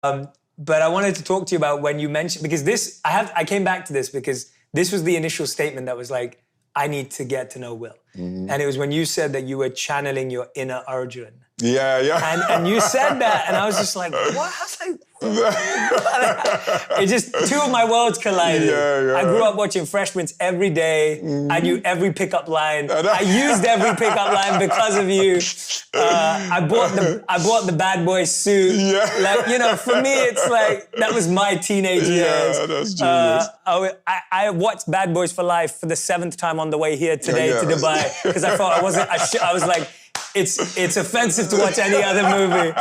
But I wanted to talk to you about when you mentioned, because I came back to this because this was the initial statement that was like, I need to get to know Will. Mm-hmm. And it was when you said that you were channeling your inner Arjun. Yeah. And you said that, and I was just like, what? I was like, it just, two of my worlds collided. Yeah. I grew up watching Fresh Prince every day. I knew every pickup line. I used every pickup line because of you. I bought the bad boy suit. Yeah. Like, you know, for me, it's like, that was my teenage years. Yeah, that's genius. I watched Bad Boys for Life for the 7th time on the way here today to Dubai, because I thought I was like, it's offensive to watch any other movie.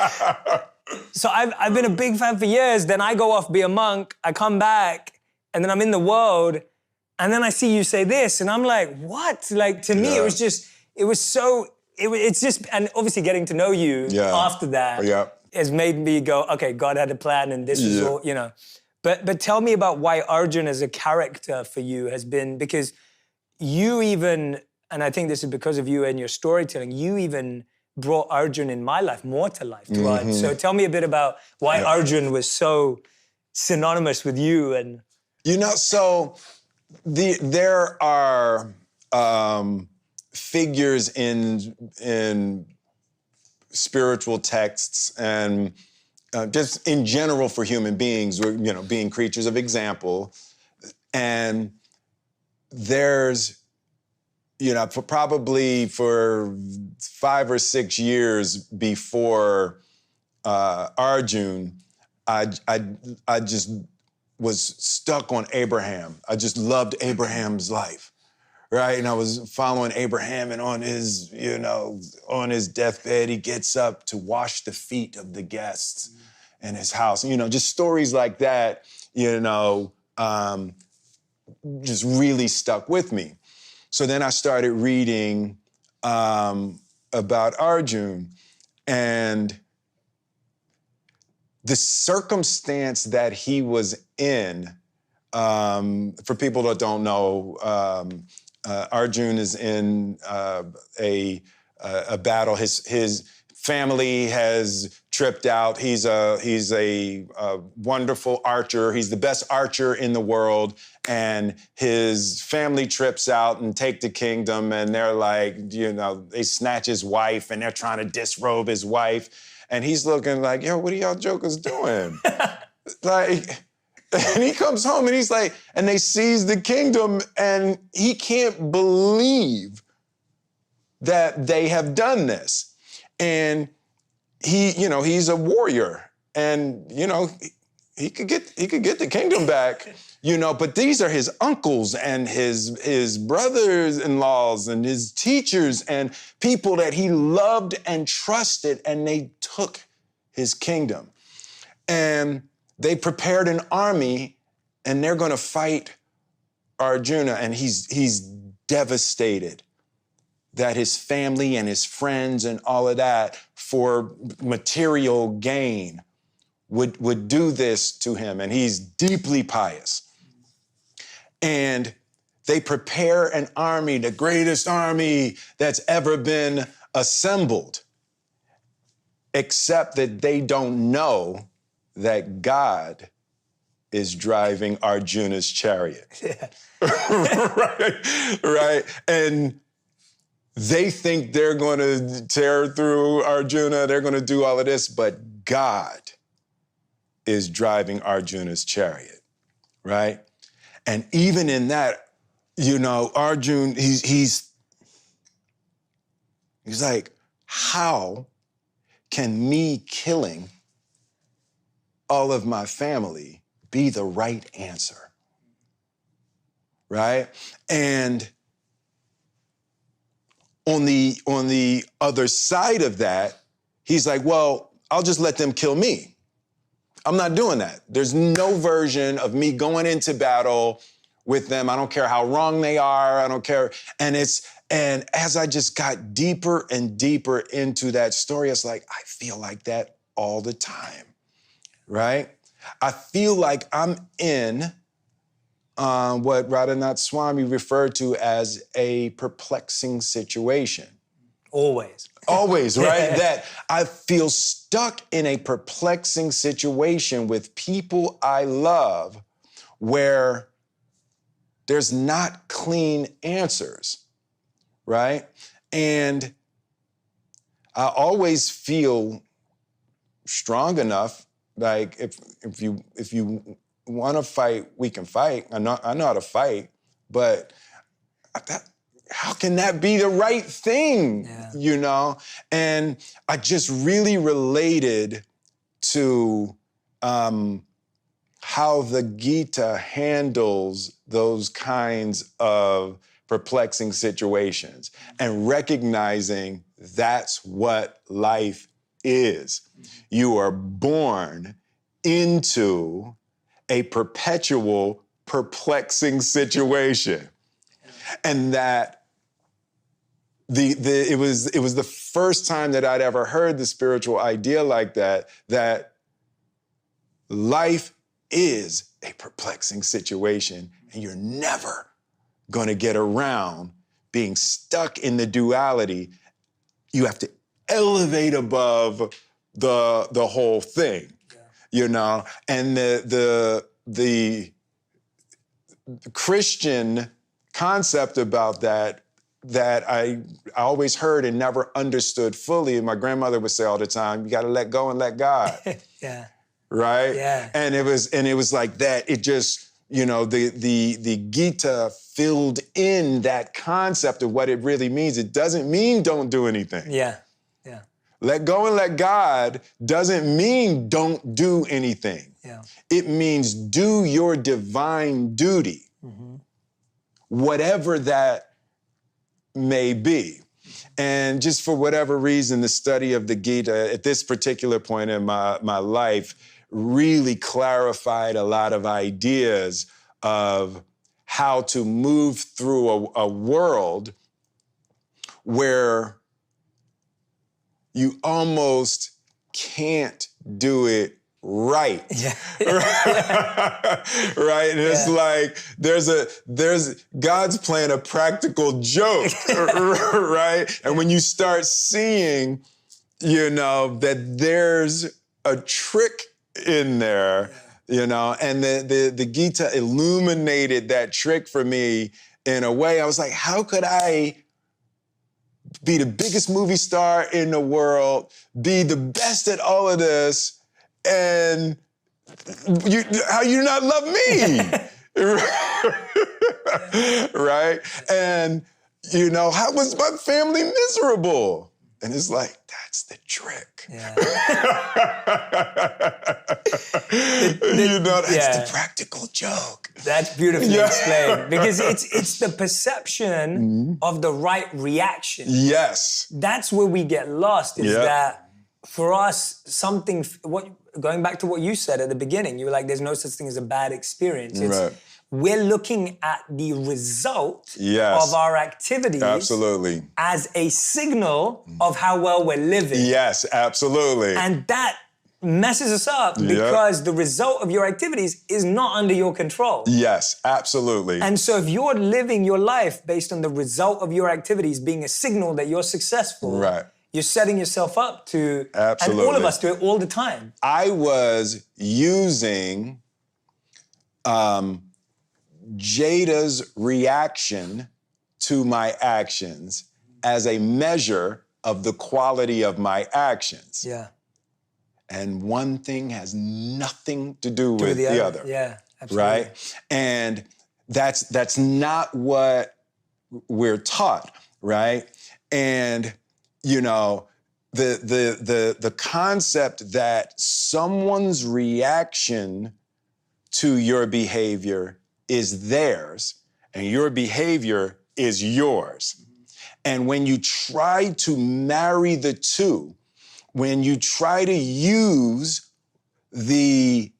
So I've been a big fan for years. Then I go off, be a monk, I come back, and then I'm in the world, and then I see you say this, and I'm like, what? Like, to me, it's just, and obviously getting to know you after that has made me go, okay, God had a plan, and this is all, you know. But tell me about why Arjun as a character for you has been, because you even, and I think this is because of you and your storytelling, you even brought Arjun in my life more to life. So tell me a bit about why Arjun was so synonymous with you. And you know, so there are figures in spiritual texts and just in general for human beings, you know, being creatures of example, and there's, you know, probably for 5 or 6 years before Arjun, I just was stuck on Abraham. I just loved Abraham's life, right? And I was following Abraham, and on his, you know, on his deathbed, he gets up to wash the feet of the guests in his house. You know, just stories like that, you know, just really stuck with me. So then I started reading about Arjun, and the circumstance that he was in, for people that don't know, Arjun is in a battle. His family has tripped out. He's a wonderful archer. He's the best archer in the world. And his family trips out and take the kingdom, and they're like, you know, they snatch his wife, and they're trying to disrobe his wife. And he's looking like, yo, what are y'all jokers doing? Like, and he comes home and he's like, and they seize the kingdom, and he can't believe that they have done this. And he, you know, he's a warrior, and, you know, he could get the kingdom back, you know, but these are his uncles and his brothers-in-laws and his teachers and people that he loved and trusted, and they took his kingdom. And they prepared an army, and they're going to fight Arjuna, and he's devastated that his family and his friends and all of that for material gain would do this to him, and he's deeply pious. And they prepare an army, the greatest army that's ever been assembled, except that they don't know that God is driving Arjuna's chariot. Right? And they think they're going to tear through Arjuna, they're going to do all of this, but God is driving Arjuna's chariot, right? And even in that, you know, Arjun, he's like, how can me killing all of my family be the right answer, right? And on the other side of that, he's like, well, I'll just let them kill me. I'm not doing that. There's no version of me going into battle with them. I don't care how wrong they are. I don't care. And as I just got deeper and deeper into that story, it's like, I feel like that all the time, right? I feel like I'm in what Radhanath Swami referred to as a perplexing situation. Always. Always, right? That I feel stuck in a perplexing situation with people I love where there's not clean answers, right? And I always feel strong enough, like if you want to fight, we can fight. I know how to fight, but how can that be the right thing, you know? And I just really related to how the Gita handles those kinds of perplexing situations and recognizing that's what life is. You are born into a perpetual perplexing situation. And that it was the first time that I'd ever heard the spiritual idea like that, that life is a perplexing situation and you're never gonna get around being stuck in the duality. You have to elevate above the whole thing, you know? And the Christian concept about that I always heard and never understood fully. And my grandmother would say all the time, you gotta let go and let God. Right? Yeah. And it was like that. It just, you know, the Gita filled in that concept of what it really means. It doesn't mean don't do anything. Yeah. Let go and let God doesn't mean don't do anything. Yeah. It means do your divine duty, whatever that may be. And just for whatever reason, the study of the Gita at this particular point in my life really clarified a lot of ideas of how to move through a world where you almost can't do it right. Right? And it's like there's God's playing a practical joke, right? And when you start seeing, you know, that there's a trick in there, you know, and the Gita illuminated that trick for me in a way. I was like, how could I be the biggest movie star in the world, be the best at all of this, and how you not love me? Right? And, you know, how was my family miserable? And it's like, that's the trick. You know, that's the practical joke. That's beautifully explained. Because it's the perception of the right reaction. Yes. That's where we get lost, is that for us, going back to what you said at the beginning, you were like, there's no such thing as a bad experience. We're looking at the result of our activities as a signal of how well we're living. Yes, absolutely. And that messes us up because the result of your activities is not under your control. Yes, absolutely. And so if you're living your life based on the result of your activities being a signal that you're successful, you're setting yourself up to, and all of us do it all the time. I was using Jada's reaction to my actions as a measure of the quality of my actions. And one thing has nothing to do with the other. Absolutely. Right? And that's not what we're taught, right? And, you know, the concept that someone's reaction to your behavior is theirs and your behavior is yours. And when you try to marry the two, when you try to use the